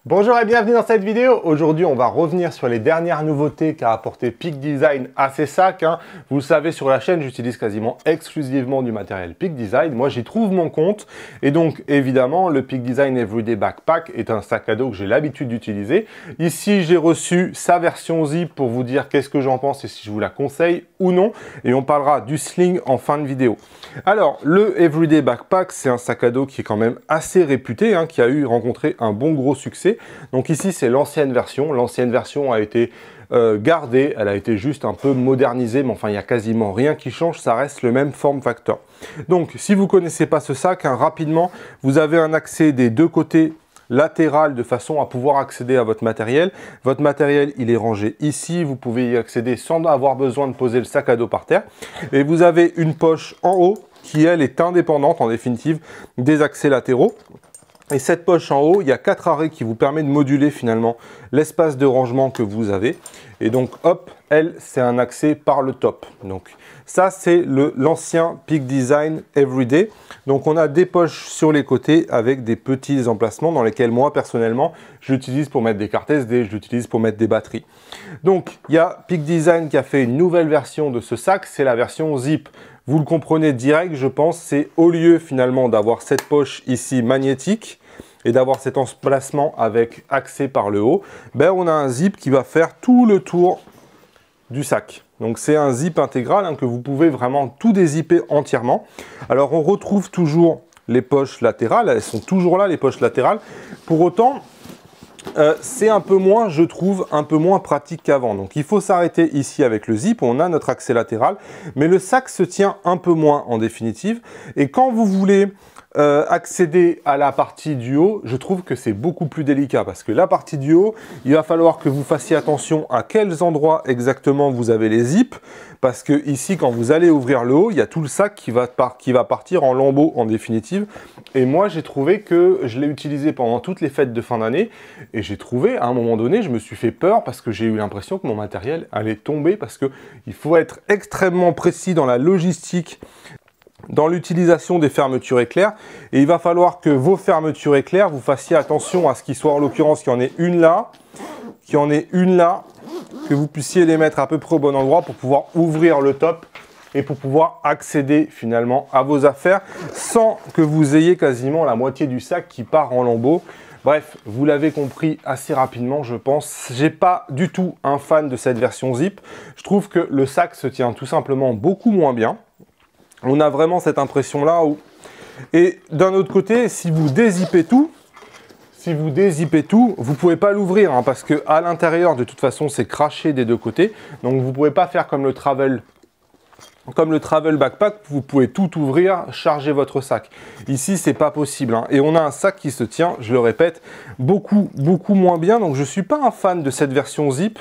Bonjour et bienvenue dans cette vidéo. Aujourd'hui, on va revenir sur les dernières nouveautés qu'a apporté Peak Design à ces sacs. Vous le savez, sur la chaîne, j'utilise quasiment exclusivement du matériel Peak Design. Moi, j'y trouve mon compte. Et donc, évidemment, le Peak Design Everyday Backpack est un sac à dos que j'ai l'habitude d'utiliser. Ici, j'ai reçu sa version zip pour vous dire qu'est-ce que j'en pense et si je vous la conseille ou non. Et on parlera du sling en fin de vidéo. Alors, le Everyday Backpack, c'est un sac à dos qui est quand même assez réputé, qui a rencontré un bon gros succès. Donc ici, c'est l'ancienne version. L'ancienne version a été gardée, elle a été juste un peu modernisée, mais enfin, il n'y a quasiment rien qui change, ça reste le même form factor. Donc, si vous ne connaissez pas ce sac, rapidement, vous avez un accès des deux côtés latéral de façon à pouvoir accéder à votre matériel. Votre matériel, il est rangé ici. Vous pouvez y accéder sans avoir besoin de poser le sac à dos par terre. Et vous avez une poche en haut qui, elle, est indépendante, en définitive, des accès latéraux. Et cette poche en haut, il y a 4 arrêts qui vous permettent de moduler finalement l'espace de rangement que vous avez. Et donc, hop, elle, c'est un accès par le top. Donc, ça, c'est l'ancien Peak Design Everyday. Donc, on a des poches sur les côtés avec des petits emplacements dans lesquels moi, personnellement, je l'utilise pour mettre des cartes SD, je l'utilise pour mettre des batteries. Donc, il y a Peak Design qui a fait une nouvelle version de ce sac, c'est la version zip. Vous le comprenez direct, je pense, c'est au lieu finalement d'avoir cette poche ici magnétique et d'avoir cet emplacement avec accès par le haut, on a un zip qui va faire tout le tour du sac. Donc c'est un zip intégral que vous pouvez vraiment tout dézipper entièrement. Alors on retrouve toujours les poches latérales, elles sont toujours là les poches latérales. Pour autant, c'est un peu moins, je trouve, un peu moins pratique qu'avant. Donc il faut s'arrêter ici avec le zip, on a notre accès latéral, mais le sac se tient un peu moins en définitive. Et quand vous voulez accéder à la partie du haut, je trouve que c'est beaucoup plus délicat parce que la partie du haut, il va falloir que vous fassiez attention à quels endroits exactement vous avez les zips, parce que ici, quand vous allez ouvrir le haut, il y a tout le sac qui va partir en lambeaux en définitive. Et moi, j'ai trouvé que je l'ai utilisé pendant toutes les fêtes de fin d'année et j'ai trouvé, à un moment donné, je me suis fait peur parce que j'ai eu l'impression que mon matériel allait tomber parce que il faut être extrêmement précis dans la logistique, dans l'utilisation des fermetures éclairs, et il va falloir que vos fermetures éclairs, vous fassiez attention à ce qu'il soit, en l'occurrence, qu'il y en ait une là, que vous puissiez les mettre à peu près au bon endroit pour pouvoir ouvrir le top et pour pouvoir accéder finalement à vos affaires sans que vous ayez quasiment la moitié du sac qui part en lambeaux. Bref, vous l'avez compris assez rapidement, je pense. J'ai pas du tout un fan de cette version zip. Je trouve que le sac se tient tout simplement beaucoup moins bien. On a vraiment cette impression-là. Et d'un autre côté, si vous dézippez tout, vous ne pouvez pas l'ouvrir parce que à l'intérieur, de toute façon, c'est craché des deux côtés. Donc, vous ne pouvez pas faire comme le travel backpack. Vous pouvez tout ouvrir, charger votre sac. Ici, c'est pas possible. Et on a un sac qui se tient, je le répète, beaucoup moins bien. Donc, je suis pas un fan de cette version zip.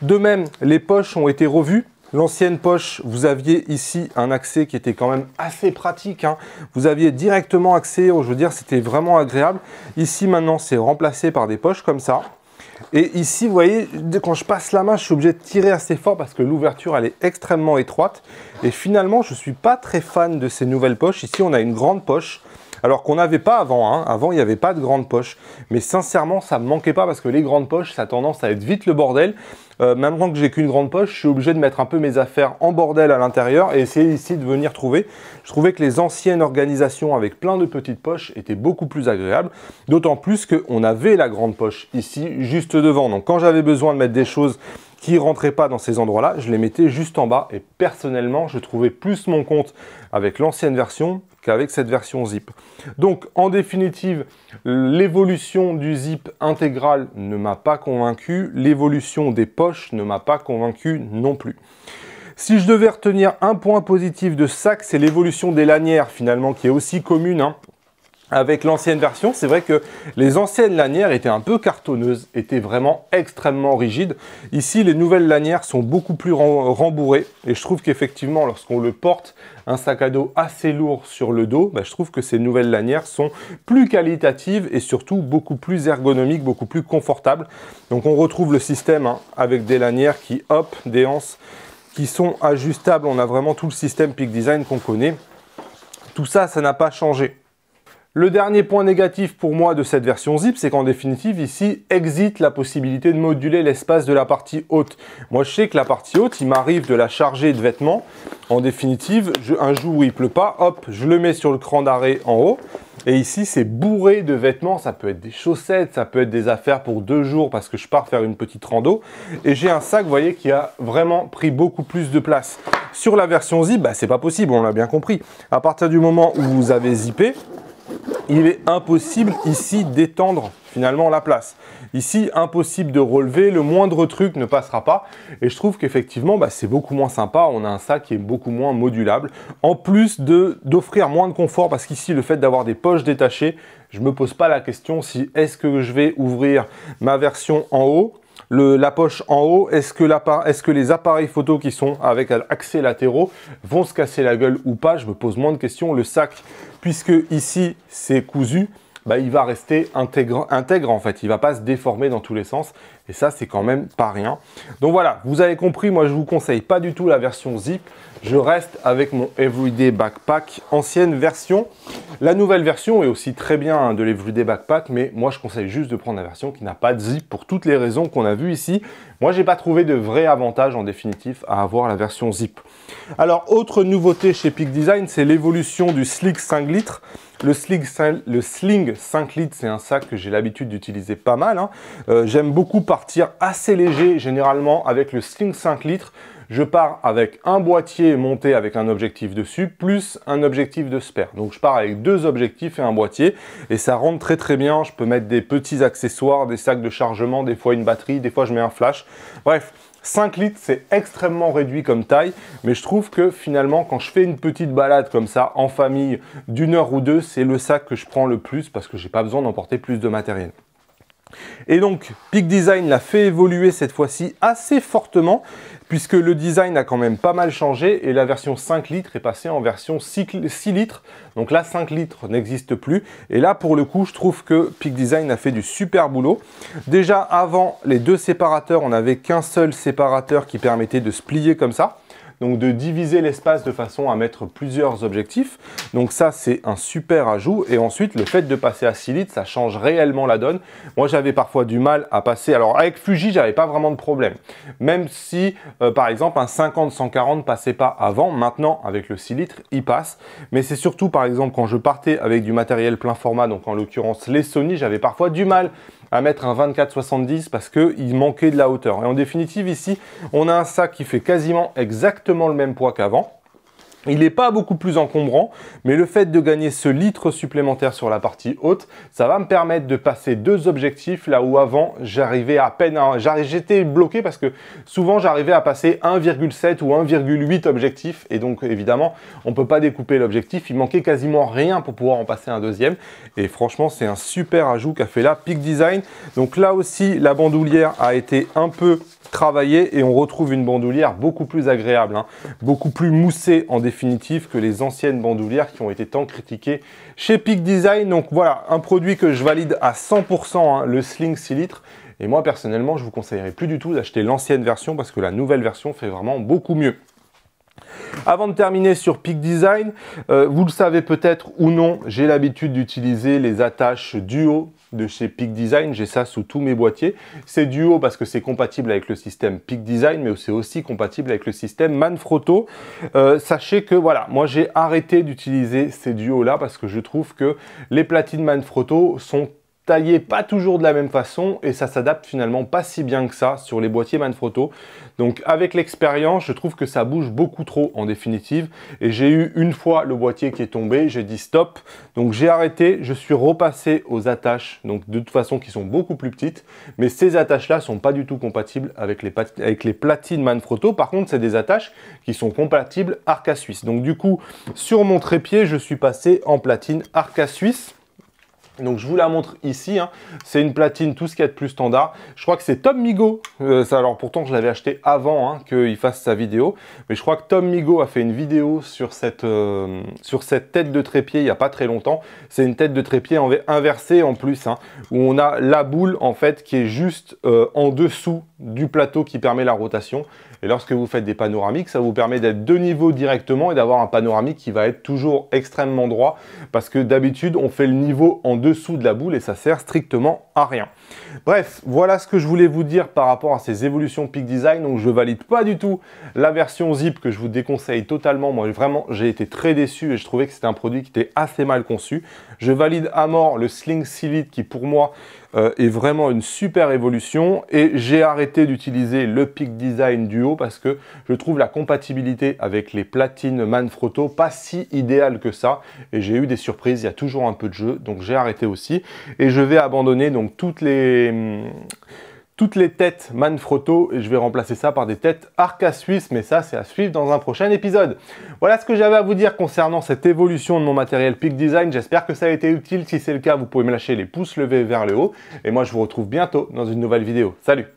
De même, les poches ont été revues. L'ancienne poche, vous aviez ici un accès qui était quand même assez pratique. Vous aviez directement accès, je veux dire, c'était vraiment agréable. Ici, maintenant, c'est remplacé par des poches comme ça. Et ici, vous voyez, quand je passe la main, je suis obligé de tirer assez fort parce que l'ouverture, elle est extrêmement étroite. Et finalement, je ne suis pas très fan de ces nouvelles poches. Ici, on a une grande poche. Alors qu'on n'avait pas avant, Avant, il n'y avait pas de grande poche. Mais sincèrement, ça ne me manquait pas parce que les grandes poches, ça a tendance à être vite le bordel. Maintenant que j'ai qu'une grande poche, je suis obligé de mettre un peu mes affaires en bordel à l'intérieur et essayer ici de venir trouver. Je trouvais que les anciennes organisations avec plein de petites poches étaient beaucoup plus agréables. D'autant plus qu'on avait la grande poche ici, juste devant. Donc quand j'avais besoin de mettre des choses qui ne rentraient pas dans ces endroits-là, je les mettais juste en bas. Et personnellement, je trouvais plus mon compte avec l'ancienne version qu'avec cette version zip. Donc, en définitive, l'évolution du zip intégral ne m'a pas convaincu. L'évolution des poches ne m'a pas convaincu non plus. Si je devais retenir un point positif de ce sac, c'est l'évolution des lanières finalement qui est aussi commune. Avec l'ancienne version, c'est vrai que les anciennes lanières étaient un peu cartonneuses, étaient vraiment extrêmement rigides. Ici, les nouvelles lanières sont beaucoup plus rembourrées et je trouve qu'effectivement, lorsqu'on le porte un sac à dos assez lourd sur le dos, je trouve que ces nouvelles lanières sont plus qualitatives et surtout beaucoup plus ergonomiques, beaucoup plus confortables. Donc on retrouve le système avec des lanières qui, des anses qui sont ajustables. On a vraiment tout le système Peak Design qu'on connaît. Tout ça, ça n'a pas changé. Le dernier point négatif pour moi de cette version zip, c'est qu'en définitive, ici, existe la possibilité de moduler l'espace de la partie haute. Moi, je sais que la partie haute, il m'arrive de la charger de vêtements. En définitive, un jour où il pleut pas, hop, je le mets sur le cran d'arrêt en haut. Et ici, c'est bourré de vêtements. Ça peut être des chaussettes, ça peut être des affaires pour 2 jours parce que je pars faire une petite rando. Et j'ai un sac, vous voyez, qui a vraiment pris beaucoup plus de place. Sur la version zip, bah, c'est pas possible, on l'a bien compris. À partir du moment où vous avez zippé, il est impossible ici d'étendre finalement la place. Ici, impossible de relever, le moindre truc ne passera pas. Et je trouve qu'effectivement, bah, c'est beaucoup moins sympa. On a un sac qui est beaucoup moins modulable. En plus d'offrir moins de confort, parce qu'ici, le fait d'avoir des poches détachées, je ne me pose pas la question si est-ce que je vais ouvrir ma version en haut, la poche en haut, est-ce que les appareils photo qui sont avec accès latéraux vont se casser la gueule ou pas? Je me pose moins de questions. Le sac, puisque ici c'est cousu, bah, il va rester intègre en fait. Il ne va pas se déformer dans tous les sens. Et ça, c'est quand même pas rien. Donc voilà, vous avez compris, moi je vous conseille pas du tout la version zip. Je reste avec mon Everyday Backpack ancienne version. La nouvelle version est aussi très bien hein, de l'Everyday Backpack, mais moi je conseille juste de prendre la version qui n'a pas de zip pour toutes les raisons qu'on a vues ici. Moi, j'ai pas trouvé de vrai avantage en définitive à avoir la version zip. Alors, autre nouveauté chez Peak Design, c'est l'évolution du Sling 5 litres. Le Sling 5 litres, c'est un sac que j'ai l'habitude d'utiliser pas mal. Hein. J'aime beaucoup partir assez léger, généralement, avec le Sling 5 litres. Je pars avec un boîtier monté avec un objectif dessus, plus un objectif de spare. Donc, je pars avec 2 objectifs et un boîtier. Et ça rentre très très bien. Je peux mettre des petits accessoires, des sacs de chargement, des fois une batterie, des fois je mets un flash. Bref. 5 litres, c'est extrêmement réduit comme taille, mais je trouve que finalement, quand je fais une petite balade comme ça, en famille, d'1 heure ou 2, c'est le sac que je prends le plus parce que j'ai pas besoin d'emporter plus de matériel. Et donc, Peak Design l'a fait évoluer cette fois-ci assez fortement, puisque le design a quand même pas mal changé et la version 5 litres est passée en version 6 litres. Donc là, 5 litres n'existe plus. Et là, pour le coup, je trouve que Peak Design a fait du super boulot. Déjà, avant les 2 séparateurs, on n'avait qu'un seul séparateur qui permettait de se plier comme ça. Donc de diviser l'espace de façon à mettre plusieurs objectifs. Donc ça, c'est un super ajout. Et ensuite, le fait de passer à 6 litres, ça change réellement la donne. Moi, j'avais parfois du mal à passer. Alors avec Fuji, j'avais pas vraiment de problème. Même si, par exemple, un 50-140 passait pas avant. Maintenant, avec le 6 litres, il passe. Mais c'est surtout, par exemple, quand je partais avec du matériel plein format, donc en l'occurrence les Sony, j'avais parfois du mal à mettre un 24-70 parce qu'il manquait de la hauteur. Et en définitive, ici, on a un sac qui fait quasiment exactement le même poids qu'avant. Il n'est pas beaucoup plus encombrant, mais le fait de gagner ce litre supplémentaire sur la partie haute, ça va me permettre de passer 2 objectifs là où avant j'arrivais à peine à... J'étais bloqué parce que souvent j'arrivais à passer 1,7 ou 1,8 objectifs et donc évidemment on ne peut pas découper l'objectif, il manquait quasiment rien pour pouvoir en passer un deuxième et franchement c'est un super ajout qu'a fait là Peak Design. Donc là aussi la bandoulière a été un peu travaillée et on retrouve une bandoulière beaucoup plus agréable, hein, beaucoup plus moussée en définitive que les anciennes bandoulières qui ont été tant critiquées chez Peak Design. Donc voilà, un produit que je valide à 100%, hein, le Sling 6 litres. Et moi personnellement, je vous conseillerais plus du tout d'acheter l'ancienne version parce que la nouvelle version fait vraiment beaucoup mieux. Avant de terminer sur Peak Design, vous le savez peut-être ou non, j'ai l'habitude d'utiliser les attaches duo de chez Peak Design. J'ai ça sous tous mes boîtiers. C'est duo parce que c'est compatible avec le système Peak Design, mais c'est aussi compatible avec le système Manfrotto. Sachez que voilà, moi j'ai arrêté d'utiliser ces duos là parce que je trouve que les platines Manfrotto sont taillé pas toujours de la même façon et ça s'adapte finalement pas si bien que ça sur les boîtiers Manfrotto. Donc avec l'expérience, je trouve que ça bouge beaucoup trop en définitive et j'ai eu une fois le boîtier qui est tombé, j'ai dit stop. Donc j'ai arrêté, je suis repassé aux attaches, donc de toute façon qui sont beaucoup plus petites, mais ces attaches là sont pas du tout compatibles avec les platines Manfrotto. Par contre, c'est des attaches qui sont compatibles Arca Suisse. Donc du coup, sur mon trépied, je suis passé en platine Arca Suisse. Donc je vous la montre ici, hein. C'est une platine tout ce qu'il y a de plus standard. Je crois que c'est Tom Migo, alors pourtant je l'avais acheté avant hein, qu'il fasse sa vidéo, mais je crois que Tom Migo a fait une vidéo sur cette tête de trépied il n'y a pas très longtemps. C'est une tête de trépied inversée en plus, hein, où on a la boule en fait qui est juste en dessous du plateau qui permet la rotation. Et lorsque vous faites des panoramiques, ça vous permet d'être de niveau directement et d'avoir un panoramique qui va être toujours extrêmement droit, parce que d'habitude, on fait le niveau en dessous de la boule et ça sert strictement à rien. Bref, voilà ce que je voulais vous dire par rapport à ces évolutions Peak Design. Donc je valide pas du tout la version zip que je vous déconseille totalement. Moi vraiment, j'ai été très déçu et je trouvais que c'était un produit qui était assez mal conçu. Je valide à mort le Sling Sealed qui pour moi est vraiment une super évolution, et j'ai arrêté d'utiliser le Peak Design Duo parce que je trouve la compatibilité avec les platines Manfrotto pas si idéale que ça, et j'ai eu des surprises, il y a toujours un peu de jeu, donc j'ai arrêté aussi, et je vais abandonner donc toutes les têtes Manfrotto et je vais remplacer ça par des têtes Arca Suisse, mais ça c'est à suivre dans un prochain épisode. Voilà ce que j'avais à vous dire concernant cette évolution de mon matériel Peak Design. J'espère que ça a été utile. Si c'est le cas, vous pouvez me lâcher les pouces levés vers le haut et moi je vous retrouve bientôt dans une nouvelle vidéo. Salut!